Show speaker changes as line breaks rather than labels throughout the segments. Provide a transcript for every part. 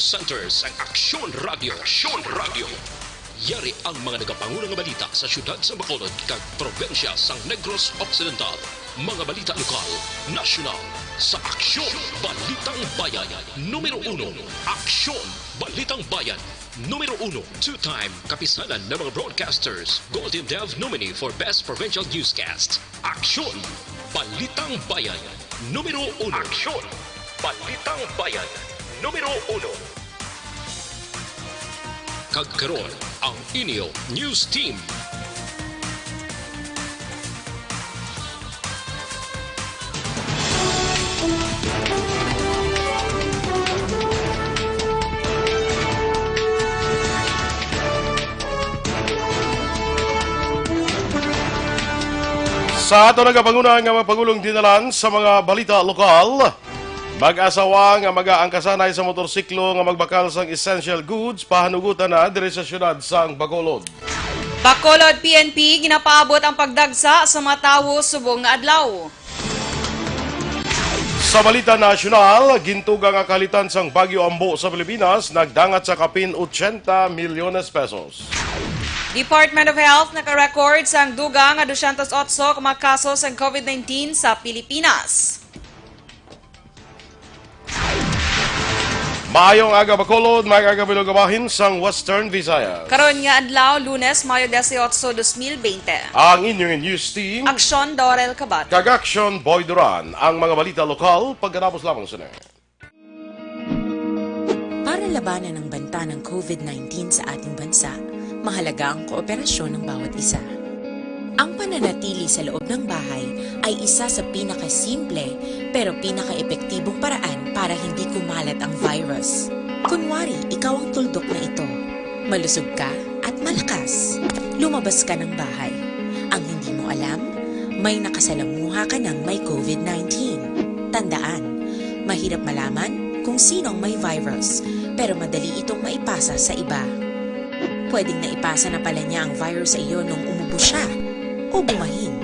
News Centers ang Aksyon Radio. Aksyon Radio. Yari ang mga nagapangulang nga balita sa syudad sa Bacolod kag probensya sang Negros Occidental. Mga balita lokal, nasyonal, sa Aksyon Balitang Bayan. Numero 1, Aksyon Balitang Bayan. Numero 1, two-time kapisanan ng mga broadcasters, Golden Dove nominee for Best Provincial Newscast. Aksyon Balitang Bayan. Numero 1. Aksyon Balitang Bayan. Numero 1. Kagkaroon ang inyo News Team.
Sa ato nagapanguna nga mapagulong dinalan sa mga balita lokal, mag-asawa nga mag-aangkasanay sa motorsiklo nga magbakal sang essential goods pahanugutan na diri sa syudad sang Bacolod.
Bacolod PNP ginapaabot ang pagdagsa sa mga tawo subong nga adlaw.
Sa balita nasyonal, gintugang ang kalitan sang Bagyo Ambo sa Pilipinas nagdangat sa kapin 80 milyones pesos.
Department of Health naka-record sang dugang nga 208 ka mga kaso sang COVID-19 sa Pilipinas.
Maayong aga Bacolod, maayong aga binugabahin sang Western Visayas.
Karon nga adlaw, Lunes, Mayo 18, 2020.
Ang inyong news team,
Aksyon, Dorel, Cabatu.
kag Aksyon Boy Duran, ang mga balita lokal pagkatapos lamang sa
Para labanan ang banta ng COVID-19 sa ating bansa, mahalaga ang kooperasyon ng bawat isa. Ang pananatili sa loob ng bahay ay isa sa pinakasimple pero pinaka-epektibong paraan para hindi kumalat ang virus. Kunwari, ikaw ang tuldok na ito. Malusog ka at malakas. Lumabas ka ng bahay. Ang hindi mo alam, may nakasalamuha ka ng may COVID-19. Tandaan, mahirap malaman kung sinong may virus pero madali itong maipasa sa iba. Pwedeng naipasa na pala niya ang virus sa iyo nung umubo siya o bumahin.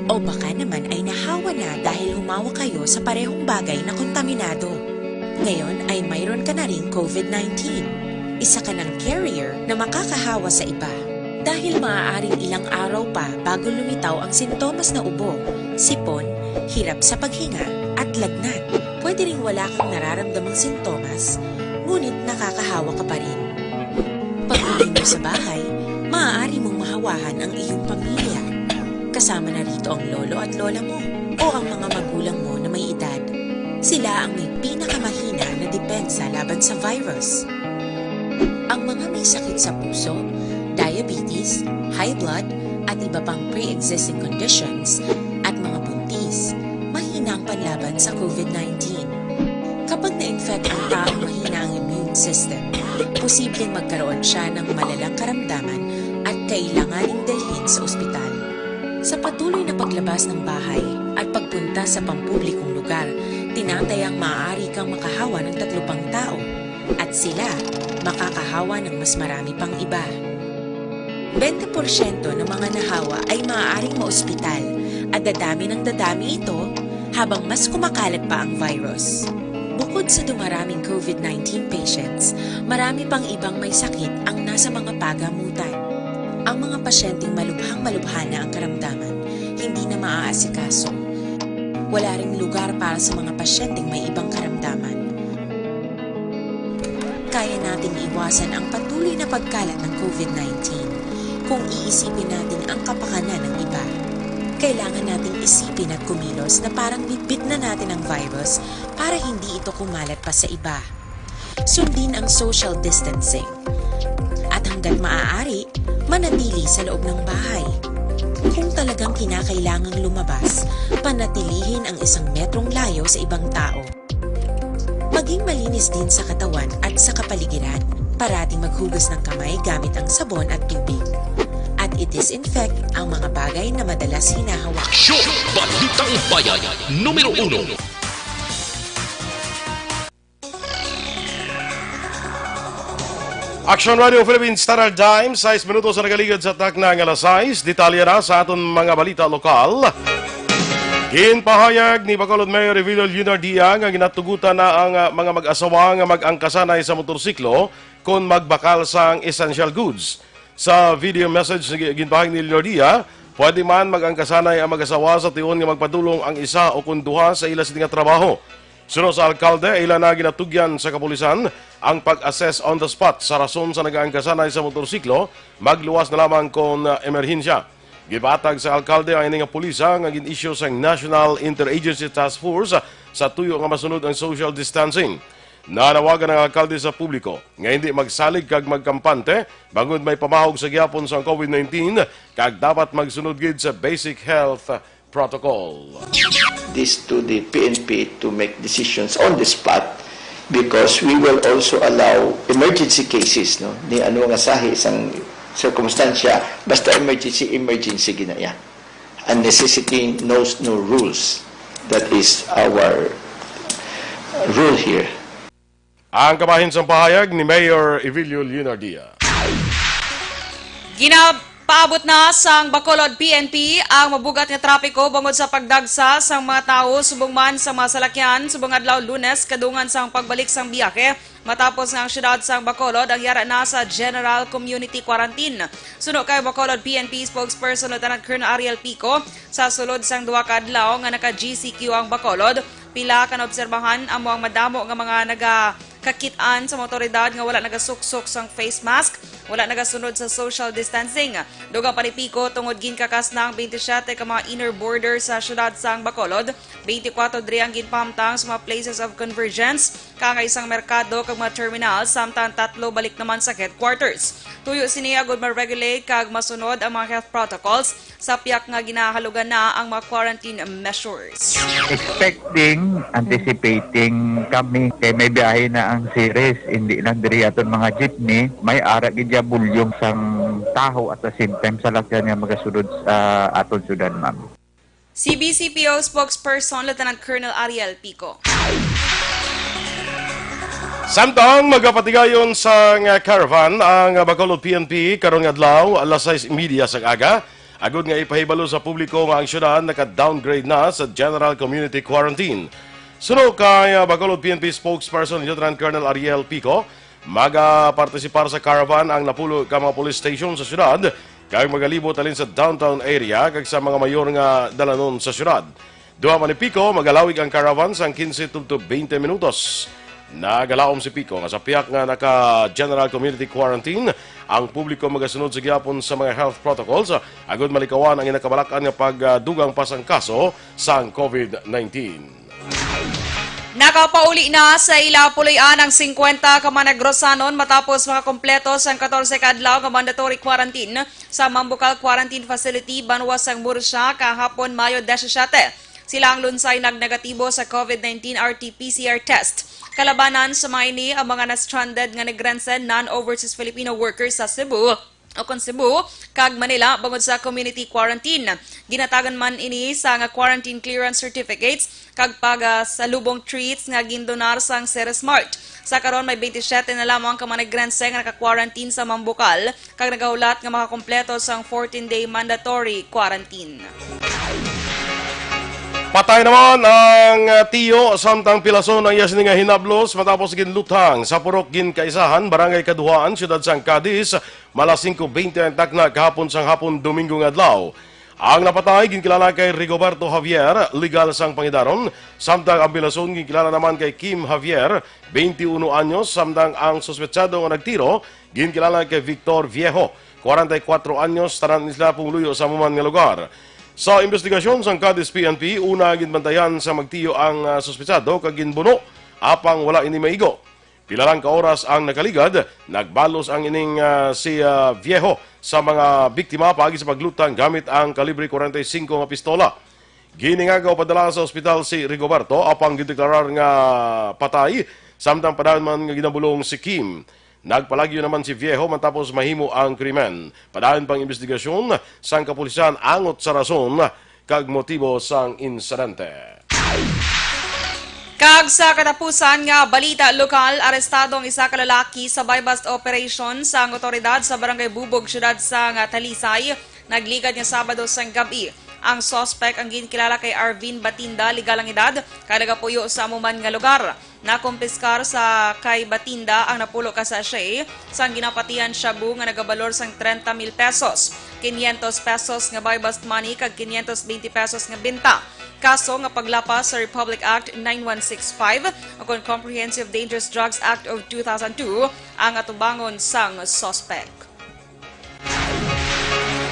O baka naman ay nahawa na dahil humawa kayo sa parehong bagay na kontaminado. Ngayon ay mayroon ka na ring COVID-19. Isa ka ng carrier na makakahawa sa iba. Dahil maaaring ilang araw pa bago lumitaw ang sintomas na ubo, sipon, hirap sa paghinga at lagnat. Pwede ring wala kang nararamdamang sintomas, ngunit nakakahawa ka pa rin. Pag-uwi mo sa bahay, maaari mong mahawahan ang iyong pamilya. Kasama na rito ang lolo at lola mo o ang mga magulang mo na may edad. Sila ang may pinakamahina na depensa laban sa virus. Ang mga may sakit sa puso, diabetes, high blood, at iba pang pre-existing conditions at mga buntis, mahina ang panlaban sa COVID-19. Kapag na-infect ang taong mahina ang immune system, posibleng magkaroon siya ng malalang karamdaman at kailanganing dalhin sa ospital. Sa patuloy na paglabas ng bahay at pagpunta sa pampublikong lugar, tinatayang maaari kang makahawa ng 3 pang tao at sila makakahawa ng mas marami pang iba. 20% ng mga nahawa ay maaaring maospital at dadami ng dadami ito habang mas kumakalat pa ang virus. Bukod sa dumaraming COVID-19 patients, marami pang ibang may sakit ang nasa mga pagamutan. Ang mga pasyenteng malubhang-malubha na ang karamdaman, hindi na maaasikaso. Wala ring lugar para sa mga pasyenteng may ibang karamdaman. Kaya nating iwasan ang patuloy na pagkalat ng COVID-19 kung iisipin natin ang kapakanan ng iba. Kailangan nating isipin at kumilos na parang bitbit na natin ang virus para hindi ito kumalat pa sa iba. Sundin ang social distancing. At hanggat maaari, manatili sa loob ng bahay. Kung talagang kinakailangang lumabas, panatilihin ang 1 metrong layo sa ibang tao. Maging malinis din sa katawan at sa kapaligiran. Parating maghugas ng kamay gamit ang sabon at tubig. At i-disinfect ang mga bagay na madalas hinahawak.
Aksyon Balitang Bayan. Numero 1.
Aksyon Radio Philippines Standard Time, 6 minutos na nagaligad sa takna ng alas 6. Detalye na sa aton mga balita lokal. Ginpahayag ni Bacolod Mayor Evilio Lunardia nga ginatugutan na ang mga mag-asawa nga mag-angkasanay sa motorsiklo kung magbakal sang essential goods. Sa video message na ginpahayag ni Lunardia, pwede man mag-angkasanay ang mag-asawa sa tiyon nga magpadulong ang isa o kung duha sa ila sining trabaho. Sunod sa alkalde, ila na ginatugyan sa kapulisan ang pag-assess on the spot sa rason sa nag-angkasanay sa motorsiklo, magluwas na lamang kung emerhensya. Gibatag sa alkalde ang ining pulisa nga gin-issue sa National Interagency Task Force sa tuyo nga masunod ang social distancing. Nanawagan ang alkalde sa publiko nga hindi magsalig kag magkampante bangod may pamahog sa gyapon sa COVID-19 kag dapat magsunod gid sa basic health protocol.
This to the PNP to make decisions on the spot because we will also allow emergency cases, no? Ni ano nga sahi isang circumstansya, basta emergency ginaya. And necessity knows no rules. That is our rule here.
Ang kabahin sa pahayag ni Mayor Evilio Lunardia.
Paabot na sang Bacolod PNP ang mabugat nga trapiko bangod sa pagdagsa sang mga tao subong man sa mga salakyan subong adlaw Lunes kadungan sang pagbalik sang biyake matapos nga ang syudad sang Bacolod ang yara na sa General Community Quarantine. Suno kay Bacolod PNP spokesperson Lieutenant Colonel Ariel Pico sa sulod sang duha ka adlaw nga naka-GCQ ang Bacolod, pila kan obserbahan amo ang madamo nga mga nagakakitaan sa motoridad nga wala nagasuksok sang face mask, wala nagasunod sa social distancing. Dugang pa ni Pico tungod ginkakas ng 27 ka mga inner border sa syudad sang Bacolod, 24 diri ang ginpamtang sa mga places of convergence, kanga isang merkado kag mga terminal samtang 3 balik naman sa headquarters. Tuyo siniya gud ma-regulate kag masunod ang mga health protocols sa piyak nga ginahalugan na ang mga quarantine measures.
Anticipating kami kay may biyahe na ang series, hindi lang diri aton mga jeepney, may ara gid bulyong sang taho at the same time sa lakyan nga magasunod sa aton syudad, ma'am.
CBCPO spokesperson Lieutenant Colonel Ariel Pico.
Samtang magapatigayon sa caravan ang Bacolod PNP karon nga adlaw alas 6:30 sa aga. Agud nga ipahibalo sa publiko nga ang syudad naka-downgrade na sa General Community Quarantine. Sunod kay Bacolod PNP spokesperson Lieutenant Colonel Ariel Pico, magapartisipar sa caravan ang napulo ka mga police station sa syudad kag magalibot alin sa downtown area kag sa mga mayor nga dalanon sa syudad. Duha man ni Pico, magalawig ang caravan sang 15 to 20 minutos. Nagalaom si Pico nga sa piyak nga naka-General Community Quarantine, ang publiko magasunod sa gyapon sa mga health protocols agud malikawan ang inakabalakan nga pagdugang pasang kaso sang COVID-19.
Nakapauli na sa ila puloy-an ang 50 ka managrosanon matapos makakompleto sa 14 ka adlaw nga mandatory quarantine sa Mambukal Quarantine Facility banwas sang Murcia kahapon Mayo 17. Sila ang lunsay nagnegatibo sa COVID-19 RT-PCR test. Kalabanan sa mga ini ang mga na-stranded nga nagrensen non-overseas Filipino workers sa Cebu kag Manila bangod sa community quarantine. Ginatagan man ini sa nga quarantine clearance certificates kag salubong treats nga gindonar sang Ceresmart. Sa karon may 27 na lamang ka mga nagrensen nga naka-quarantine sa Mambukal kag nagahulat nga makakompleto sang 14-day mandatory quarantine.
Patay naman ang tiyo samtang pilason ang yasin nga hinablos matapos ginluthang sa Purok Ginkaisahan, Barangay Kaduhaan, Siyudad sang Cadiz, malas 5:20 ang takna kahapon sang hapon Domingo nga adlaw. Ang napatay ginkilala kay Rigoberto Javier, legal sang pangidaron, samtang ang pilason ginkilala naman kay Kim Javier, 21 anyos, samtang ang suspetsado nga nagtiro ginkilala kay Victor Viejo, 44 anyos, tanan nila pumuluyo sa muman nga lugar. Sa investigasyon sang Cadiz PNP, una ginbantayan sa magtiyo ang suspetsado kag ginbuno apang wala ini maigo. Pila lang ka oras ang nakaligad, nagbalos ang ining si Viejo sa mga biktima paagi sa paglutang gamit ang kalibre 45 nga pistola. Giningagaw padala sa ospital si Rigoberto apang gideklarar nga patay, samtang padayon man nga ginabulong si Kim. Nagpalagyo naman si Viejo matapos mahimo ang krimen. Padayon pang investigasyon sang kapulisan angot sa rason kag motibo sang insidente.
Kag sa katapusan nga balita lokal, arestado ang isa ka lalaki sa buy-bust operation sa otoridad sa Barangay Bubog, Siyudad sa Talisay. Nagligad niya Sabado sang gabi. Ang suspect ang ginkilala kay Arvin Batinda, legal ang edad, kay nagapuyo sa amuman nga lugar. Nakumpiskar sa kay Batinda ang napulo ka sachet sang ginapatihan shabu nga nagabalor sang 30,000 pesos. 500 pesos nga buy bust money kag 520 pesos nga benta. Kaso nga paglapas sa Republic Act 9165 o Comprehensive Dangerous Drugs Act of 2002 ang atubangon sang suspect.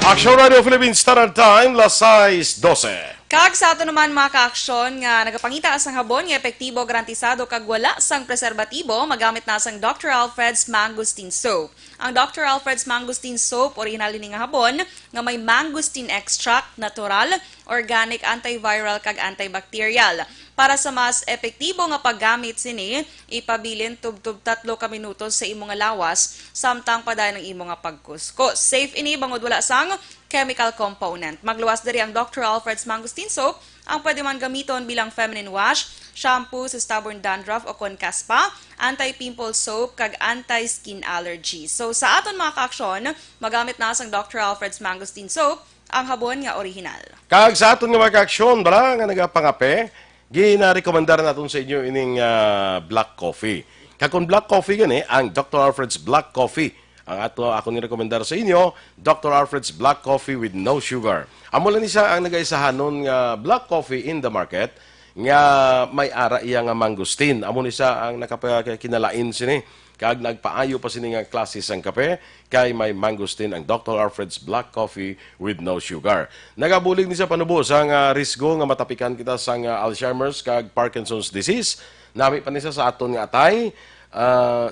Aksyon Radio Philippines Standard Time, las 6:12.
Kag sa ato naman mga ka-aksyon nga nagapangita sang habon nga epektibo garantisado kag wala sang preserbatibo magamit na sang Dr. Alfred's Mangosteen Soap. Ang Dr. Alfred's Mangosteen Soap original ni nga habon nga may mangosteen extract, natural, organic, antiviral kag antibacterial. Para sa mas epektibo nga paggamit sini, ipabilin tubtub 3 ka minutos sa imo nga lawas samtang paday ng imo nga pagkuskus. Safe ini bangod wala sang chemical component. Magluwas diri ang Dr. Alfred's Mangosteen Soap ang pwede man gamiton bilang feminine wash, shampoo sa stubborn dandruff o konkaspa, anti-pimple soap, kag anti-skin allergy. So sa aton mga ka-aksyon, magamit na sang Dr. Alfred's Mangosteen Soap ang habon nga original.
Kag sa aton nga mga ka-aksyon, bala nga nagapangape, gina-rekomendar natin sa inyo ining black coffee. Kakon black coffee gani, ang Dr. Alfred's Black Coffee. Ang ako ni-rekomendar sa inyo, Dr. Alfred's Black Coffee with no sugar. Amo lang isa ang nagaisahanon nga black coffee in the market nga may ara iya nga mangosteen. Amo ni siya ang nakakinalain sini. Kag nagpaayo pa sini nga klase sang kape kay may mangosteen ang Dr. Alfred's Black Coffee with no sugar. Nagabulig ni siya panubo sang risgo nga matapikan kita sang Alzheimer's kag Parkinson's disease. Nami pa ni siya sa aton nga atay.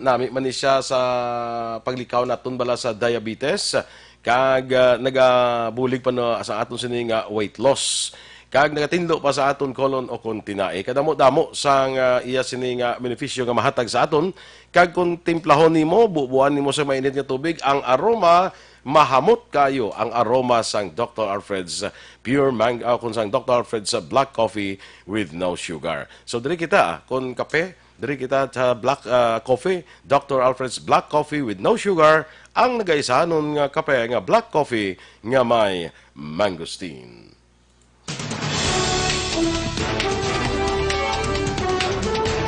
Nami man siya sa paglikaw naton bala sa diabetes kag nagabulig pa no sa aton sini nga weight loss kag nagatindo pa sa aton colon o kontinae kadamo-damo sang iya sini nga benepisyo nga mahatag sa aton kag kung timplahon nimo bubuan nimo sa mainit nga tubig ang aroma mahamot kayo ang aroma sang Dr. Alfred's Pure Mango kung sang Dr. Alfred's Black Coffee with no sugar. So diri kita kun kape, diri kita sa black coffee, Dr. Alfred's Black Coffee with no sugar, ang nagaisahanon nga kape nga black coffee nga may mangosteen.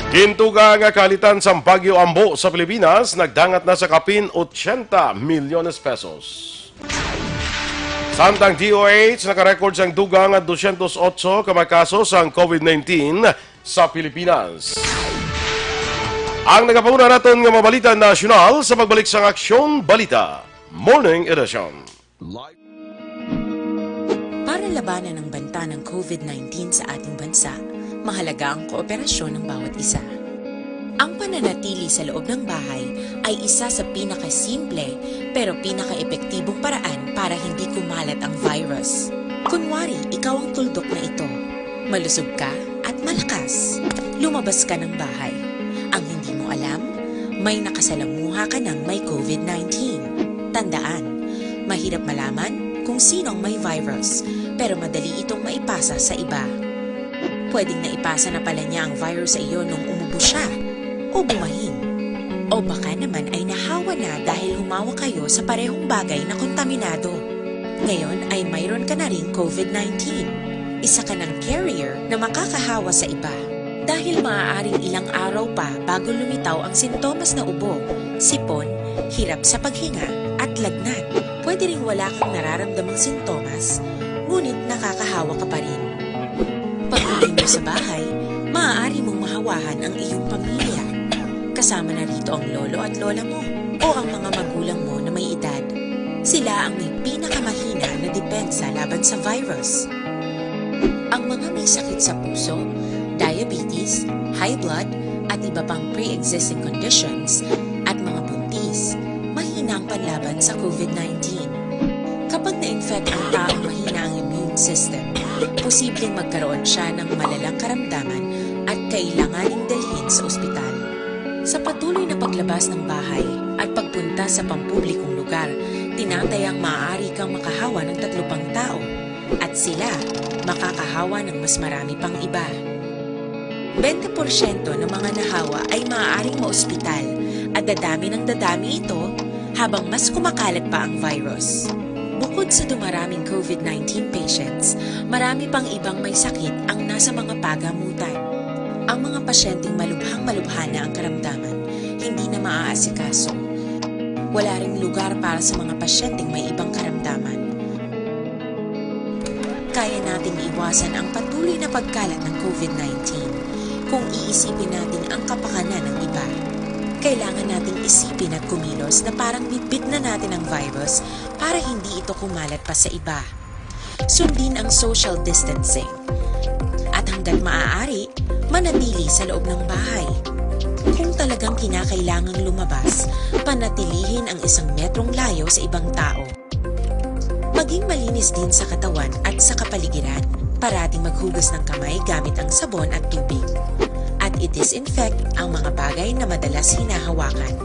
Gintuga nga kalitan sa Bagyo Ambo sa Pilipinas, nagdangat na sa kapin 80 milyones pesos. Samtang DOH nakarecord sang dugang at 208 ka mga kaso sang COVID-19 sa Pilipinas. Ang nagapuna natin nga mabalita nasyonal sa pagbalik sa Aksyon Balita Morning Edition.
Para labanan ang banta ng COVID-19 sa ating bansa, mahalaga ang kooperasyon ng bawat isa. Ang pananatili sa loob ng bahay ay isa sa pinakasimple pero pinaka-epektibong paraan para hindi kumalat ang virus. Kunwari, ikaw ang tuldok na ito. Malusog ka at malakas. Lumabas ka ng bahay. Ang hindi mo alam, may nakasalamuha ka ng may COVID-19. Tandaan, mahirap malaman kung sino ang may virus, pero madali itong maipasa sa iba. Pwedeng naipasa na pala niya ang virus sa iyo nung umubo siya, o bumahin. O baka naman ay nahawa na dahil humawa kayo sa parehong bagay na kontaminado. Ngayon ay mayroon ka na ring COVID-19. Isa ka ng carrier na makakahawa sa iba. Dahil maaaring ilang araw pa bago lumitaw ang sintomas na ubo, sipon, hirap sa paghinga at lagnat. Pwede ring wala kang nararamdamang sintomas, ngunit nakakahawa ka pa rin. Pag-uwi mo sa bahay, maaari mong mahawahan ang iyong pamilya. Kasama na rito ang lolo at lola mo o ang mga magulang mo na may edad. Sila ang may pinakamahina na depensa laban sa virus. Ang mga may sakit sa puso, diabetes, high blood, at iba pang pre-existing conditions, at mga buntis, mahina ang panlaban sa COVID-19. Kapag na-infect ang taong mahina ang immune system, posibleng magkaroon siya ng malalang karamdaman at kailanganing dalhin sa ospital. Sa patuloy na paglabas ng bahay at pagpunta sa pampublikong lugar, tinatayang maaari kang makahawa ng 3 pang tao at sila makakahawa ng mas marami pang iba. 20% ng mga nahawa ay maaaring maospital at dadami ng dadami ito habang mas kumakalat pa ang virus. Bukod sa dumaraming COVID-19 patients, marami pang ibang may sakit ang nasa mga pagamutan. Ang mga pasyenteng malubhang-malubha na ang karamdaman, hindi na maaasikaso. Wala ring lugar para sa mga pasyenteng may ibang karamdaman. Kaya nating iwasan ang patuloy na pagkalat ng COVID-19 kung iisipin natin ang kapakanan ng iba. Kailangan nating isipin at kumilos na parang bitbit na natin ang virus para hindi ito kumalat pa sa iba. Sundin ang social distancing. At hanggat maaari, manatili sa loob ng bahay. Kung talagang kinakailangang lumabas, panatilihin ang 1 metrong layo sa ibang tao. Maging malinis din sa katawan at sa kapaligiran. Parating maghugas ng kamay gamit ang sabon at tubig. At i-disinfect ang mga bagay na madalas hinahawakan.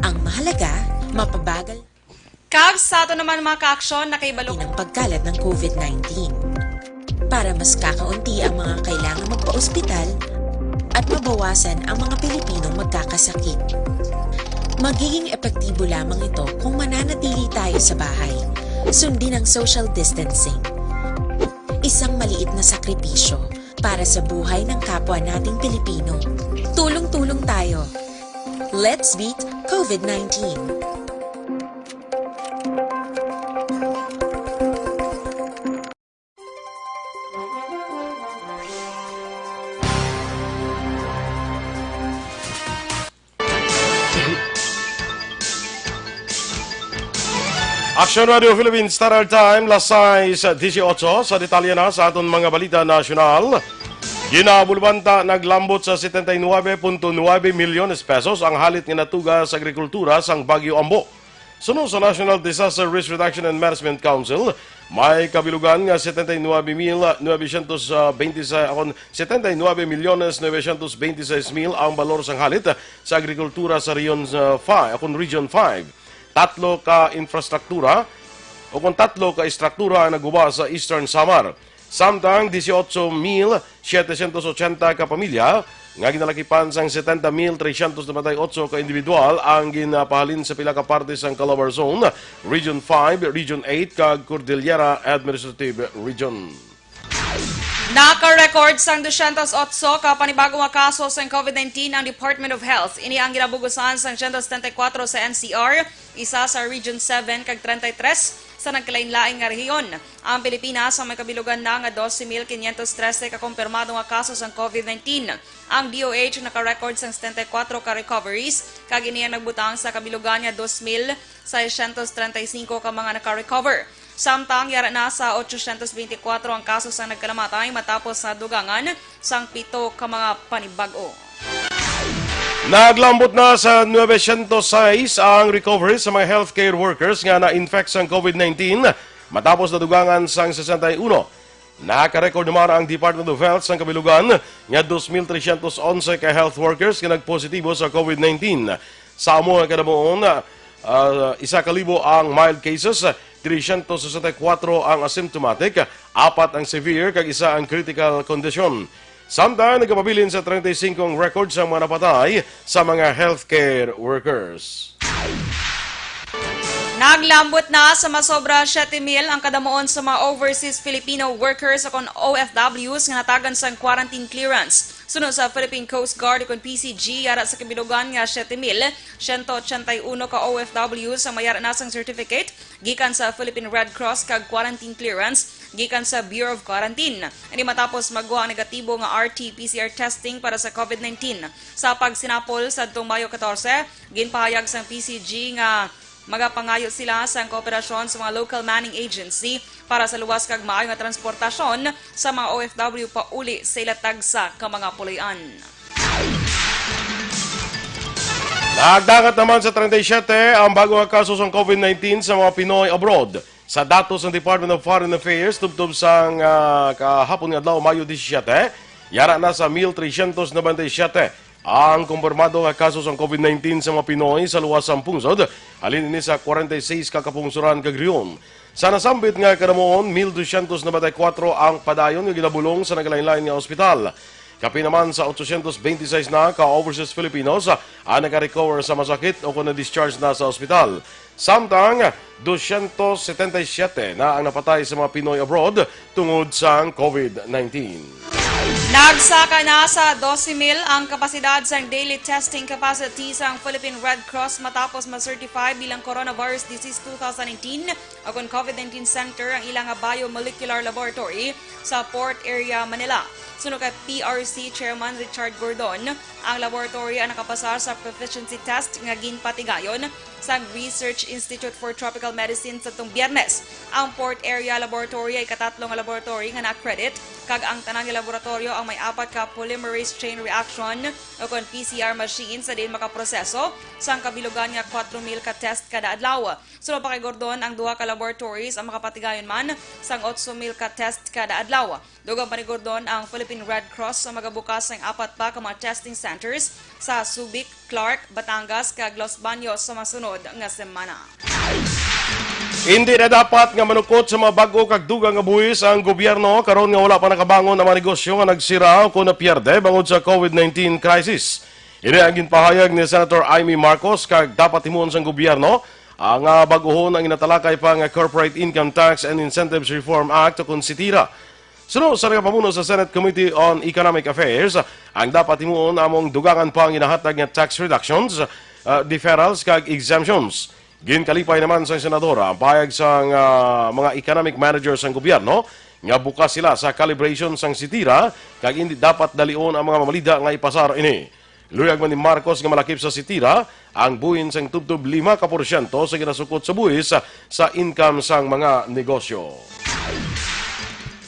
Ang mahalaga, mapabagal
Kag sa ato naman mga ka-aksyon na kay balong
ng pagkalat ng COVID-19. Para mas kakaunti ang mga kailangang magpa-ospital at mabawasan ang mga Pilipinong magkakasakit. Magiging epektibo lamang ito kung mananatili tayo sa bahay. Sundin ang social distancing. Isang maliit na sakripisyo para sa buhay ng kapwa nating Pilipino. Tulong-tulong tayo. Let's beat COVID-19.
Aksyon Radio Philippines Standard Time, las 6:18 sa detalye na sa aton mga balita nasyonal. Ginabulbanta naglambot sa 79.9 milyones pesos ang halit nga natuga sa agrikultura sang Bagyo Ambo. Sunod sa National Disaster Risk Reduction and Management Council, may kabilugan nga 79,926,000 ang balor sang halit sa agrikultura sa Region 5. Tatlo ka infrastruktura o kung tatlo ka istruktura ang naguba sa Eastern Samar. Samtang 18,780 ka pamilya nga ginalakipan sang 70,398 ka individual ang ginapahalin sa pila ka parte sang Calabar Zone, Region 5, Region 8 kag Cordillera Administrative Region.
Naka-record sang 208 ka panibagong nga kaso sa COVID-19 ang Department of Health. Ini ang ginabugusan sang 174 sa NCR, isa sa Region 7 kag 33 sa nagkalain-laing nga rehiyon. Ang Pilipinas ang may kabilugan na nga 12,513 ka kumpirmado nga kaso sang COVID-19. Ang DOH naka-record sang 74 ka recoveries kag ini ang nagbutang sa kabilugan nga 2,635 ka mga naka-recover. Samtang yara na sa 824 ang kaso sa nagkalamatay matapos sa dugangan sang 7 ka mga panibago.
Naglambot na sa 906 ang recovery sa mga healthcare workers nga na-infect sa COVID-19 matapos na dugangan sang 61. Naka-record naman ang Department of Health sang kabilugan nga 2,311 ka health workers nga nagpositibo sa COVID-19. Sa amo nga kadamoon, 1,000 ang mild cases, 364 ang asymptomatic, 4 ang severe, kag 1 ang critical condition. Samtang nagkapabilin sa 35 ang record sa mga napatay sa mga healthcare workers.
Naglambot na sa masobra 7,000 ang kadamoon sa mga overseas Filipino workers o kon OFWs nga natagan sa quarantine clearance. Sunod sa Philippine Coast Guard o kon PCG, yara sa kabilugan nga 7,181 ka OFWs ang mayara na sang certificate gikan sa Philippine Red Cross kag quarantine clearance gikan sa Bureau of Quarantine. Ini matapos magwa ang negatibo nga RT-PCR testing para sa COVID-19. Sa pagsinapol sa Mayo 14, ginpahayag sang PCG nga magapangayo sila sa kooperasyon sa mga local manning agency para sa luwas kag maayo nga transportasyon sa mga OFW pauli sa ilatag sa ka mga puloy-an.
Nagdagat naman sa 37 ang bagong kaso ng COVID-19 sa mga Pinoy abroad. Sa datos ng Department of Foreign Affairs, tubtob sang kahapon nga adlaw Mayo 17, yara na sa 1,397 ang kumpirmado nga kaso ng COVID-19 sa mga Pinoy sa luwas sang pungsod, halin ini sa 46 ka kapungsuran kag riyon. Sa nasambit nga kadamoon, 1,294 ang padayon nga ginabulong sa naglain-lain nga ospital. Kapi naman sa 826 na ka-overseas Filipinos ang naka-recover sa masakit o kung na-discharge na sa ospital. Samtang 277 na ang napatay sa mga Pinoy abroad tungod sa COVID-19.
Nagsaka na sa 12,000 ang kapasidad sa daily testing capacity sa Philippine Red Cross matapos ma-certify bilang Coronavirus Disease 2019 o COVID-19 Center ang ilang biomolecular laboratory sa Port Area, Manila. Sunod kay PRC Chairman Richard Gordon, ang laboratory ang nakapasar sa proficiency test nga ginpatigayon sa Research Institute for Tropical Medicine sa itong Biyernes. Ang Port Area Laboratory ay katatlong laboratory nga na-credit kag ang tanang laboratorio ang may 4 ka polymerase chain reaction o PCR machine sa din makaproseso sa kabilugan nga 4,000 ka test kada adlaw. Sunod pa kay Gordon, ang 2 ka laboratories ang makapatigayon man sang 8,000 ka test kada adlaw. Dugang pa ni Gordon, ang Philippine Red Cross ang magabukas ng 4 pa ka mga testing centers sa Subic, Clark, Batangas, kag Los Baños sa masunod nga semana.
Hindi na dapat nga manukot sa mga bago kag dugang nga buhis ang gobyerno karon nga wala pa nakabangon ang mga negosyo nga nagsira o kung napierde bangod sa COVID-19 crisis. Ini ang ginpahayag ni Senator Amy Marcos kag dapat himuon sang gobyerno ang baguhon ang inatalakay pa nga Corporate Income Tax and Incentives Reform Act o kung sitira. Sunod sa nagapamuno sa Senate Committee on Economic Affairs, ang dapat himuon among dugangan pa ang inahatag nga tax reductions, deferrals kag exemptions. Ginkalipay naman sa senadora ang payag sa mga economic managers ng gobyerno nga bukas sila sa calibration sang sitira kag hindi dapat dalion ang mga mamalida nga ipasar ini. Luyag man ni Marcos nga malakip sa sitira ang buhin sang tubtub 5% sa ginasukot sa buhis sa income sang mga negosyo.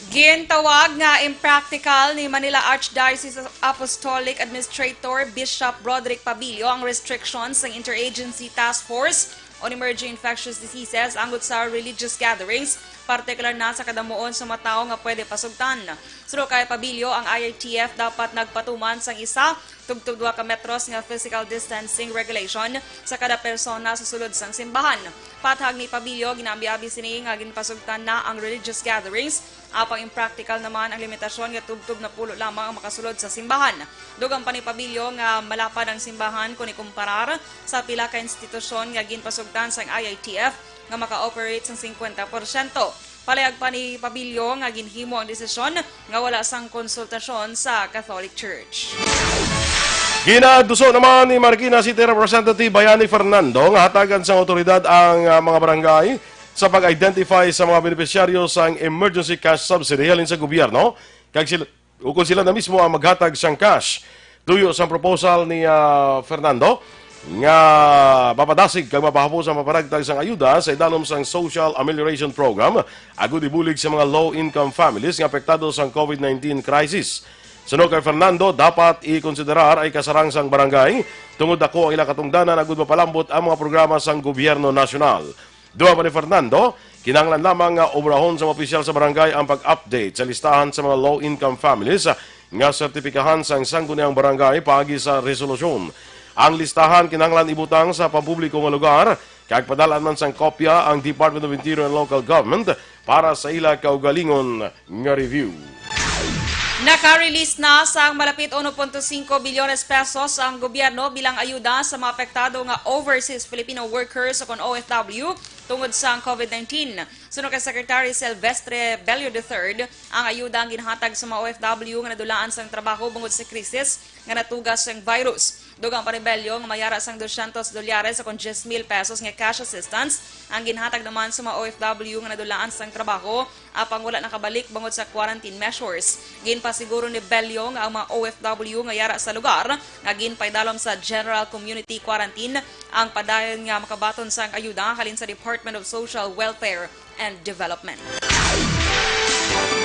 Gintawag nga impractical ni Manila Archdiocese Apostolic Administrator Bishop Roderick Pabilio ang restrictions ng Interagency Task Force on Emerging Infectious Diseases anggot sa religious gatherings, partikular na sa kadamuon sa mga tao nga pwede pasugtan. Sunod kay Pabilio, ang IATF dapat nagpatuman sang isa tugtog 2 ka metros nga physical distancing regulation sa kada persona sa sulod sang simbahan. Pathag ni Pabilio, ginambi-abi sini nga ginpasugtan na ang religious gatherings, apang impractical naman ang limitasyon nga tugtog na pulo lamang ang makasulod sa simbahan. Dugang pa ni Pabilio nga malapad ang simbahan kung ikumparar sa pila ka institusyon nga ginpasugtan sang IATF nga maka-operate sang 50%. Palayag pa ni Pabilio nga ginhimo ang desisyon nga wala sang konsultasyon sa Catholic Church.
Ginaduso naman ni Marikina City Representative Bayan Fernando nga hatagan sa otoridad ang mga barangay sa pag-identify sa mga benepisyaryo sa emergency cash subsidy halin sa gobyerno kag sila kung sila na mismo ang maghatag sang cash. Tuyo sa proposal ni Fernando nga papadasig kag mapahapos ang maparagtag sang ayuda sa idalom sang Social Amelioration Program agud ibulig sa mga low-income families nga apektado sang COVID-19 crisis. Sunod kay Fernando, dapat i-konsiderar ay kasarang sang barangay tungod ako ang ilang katungdanan agud mapalambot ang mga programa sang gobyerno nasyonal. Duha pa ni Fernando, kinahanglan lamang nga obrahon sa mga opisyal sa barangay ang pag-update sa listahan sa mga low-income families nga sertipikahan sang sangguniang barangay paagi sa resolusyon. Ang listahan kinahanglan ibutang sa pampubliko nga lugar kag padalan man sang kopya ang Department of Interior and Local Government para sa ila kaugalingon nga review.
Naka-release na sa malapit 1.5 bilyones pesos ang gobyerno bilang ayuda sa mga apektado nga overseas Filipino workers o OFW tungod sa COVID-19. Sunod kay Secretary Silvestre Bello III, ang ayuda ang ginhatag sa mga OFW nga nadulaan sang trabaho bungod sa krisis nga natugas sang virus. Dugang pa ni Bello nga mayara sang $200 sa $10,000 pesos nga cash assistance ang ginhatag naman sa mga OFW nga nadulaan sang trabaho apang wala nakabalik bungod sa quarantine measures. Ginpasiguro ni Bello nga ang mga OFW nga yara sa lugar nga ginpaidalom sa General Community Quarantine ang padayon nga makabaton sang ayuda halin sa Department of Social Welfare and Development.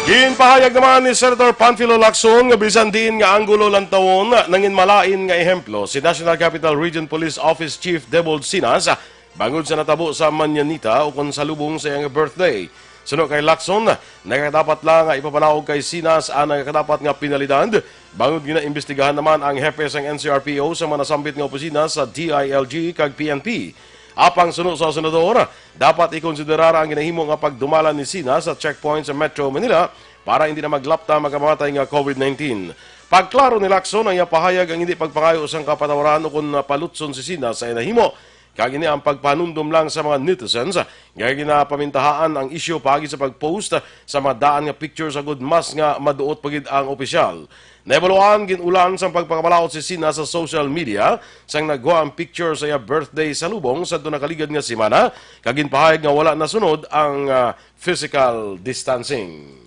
Ginpahayag naman ni Senator Panfilo Lacson nga bisan din nga anggulo lang tawon nangin malain nga ehemplo si National Capital Region Police Office Chief Debold Sinas bangod sa natabo sa Manyanita o kung salubong sa iyang birthday. Sunod kay Lacson, nagkadapat lang nga ipapanaog kay Sinas ang nagkadapat nga pinalidad bangod ginaimbestigahan naman ang hepe sang NCRPO sa manasambit nga opisina sa DILG kag PNP. Apang sunod sa senador, dapat ikonsiderar ang ginahimo nga pagdumalan ni Sinas sa checkpoint sa Metro Manila para hindi na maglapta magamatay nga COVID-19. Pagklaro ni Aksyon ang iyapahayag ang hindi pagpangayo sang kapatawaran o kung palutson si Sina sa inahimo. Kaya gini ang pagpanundom lang sa mga netizens. Kaya ginapamintahaan ang isyu pagi sa pagpost sa mga daan nga picture sa good mas nga maduot pagid ang opisyal. Naebaluan ginulan sa pagpakabalaot si Sina sa social media sang nagwa ang picture sa iya birthday sa lubong sa dunakaligad nga semana. Kagin pahayag nga wala na sunod ang physical distancing.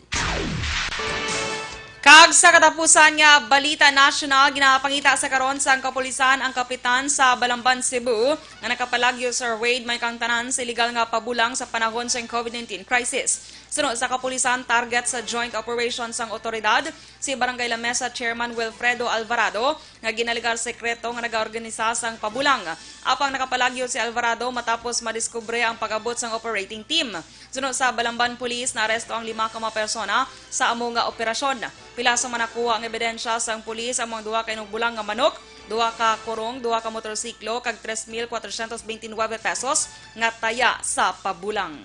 Kag sa katapusan nga balita national, ginapangita sa karon sa kapulisan ang kapitan sa Balamban, Cebu nga nakapalagyo Sir Wade may kang tanan sa illegal nga pabulang sa panahon sa COVID-19 crisis. Sunod sa kapulisan, target sa joint operations ang otoridad si Barangay La Mesa Chairman Wilfredo Alvarado nga ginaligar sekreto nga nagaorganisa sang pabulang. Apang nakapalagyo si Alvarado matapos madiskubre ang pag-abot sang operating team. Sunod sa Balamban Police, naaresto ang 5 ka mga persona sa amo nga operasyon. Pila sa manakuha ang ebidensya sang pulis ang mga 2 ka inubulang nga manok, 2 ka kurong, 2 ka motorsiklo, kag 3,429 pesos nga taya sa pabulang.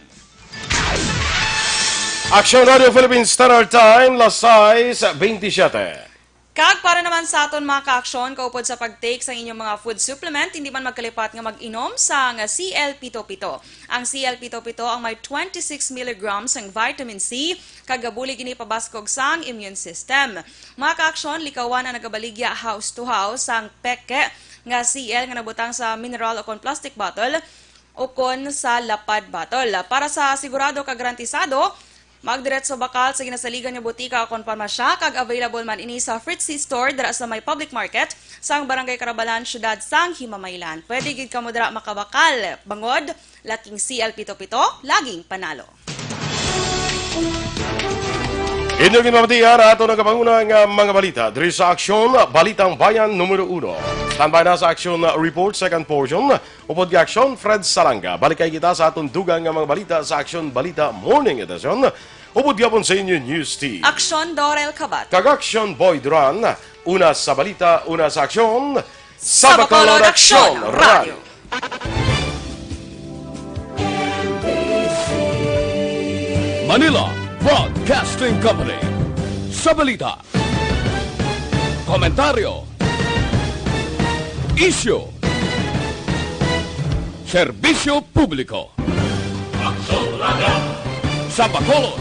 Aksyon Radio Philippines Standard Time, lasay sa 27.
Kag para naman sa aton mga ka-aksyon, kaupod sa pag-take sa inyong mga food supplement, hindi man magkalipat nga mag-inom sa CL-Pito-Pito. Ang CL-Pito-Pito ang may 26 mg ng vitamin C, kagabuli gini pabaskog sang immune system. Mga ka-aksyon, likawan ang nagabaligya house to house sang peke nga CL nga nabutang sa mineral o kon plastic bottle o kon sa lapad bottle. Para sa sigurado kag garantisado, magdiretso bakal sa ginasaligan nga butika o kon parmasya kag available man ini sa Fritzy Store dira sa may public market sang Barangay Carabalan, Syudad sang Himamaylan. Pwede gid kamo dira makabakal. Bangod, laking CL Pito-Pito, laging panalo.
Inyong ginamatiyan ato ng kapangunang mga balita. Diri sa Aksyon, Balitang Bayan Numero 1. Standby na sa Aksyon Report, second portion. Upod ka Aksyon, Fred Salanga. Balikay kita sa atong dugang mga balita sa Aksyon Balita Morning Edition. Upod ka po sa inyo News Team.
Aksyon Dorel Cabatu.
Kag Aksyon Boy Duran. Una sa balita, una sa Aksyon.
Sa Bacolod Aksyon Radio.
Manila Broadcasting Company. Sa balita, komentaryo, isyu, serbisyo publiko. Sa Bacolod,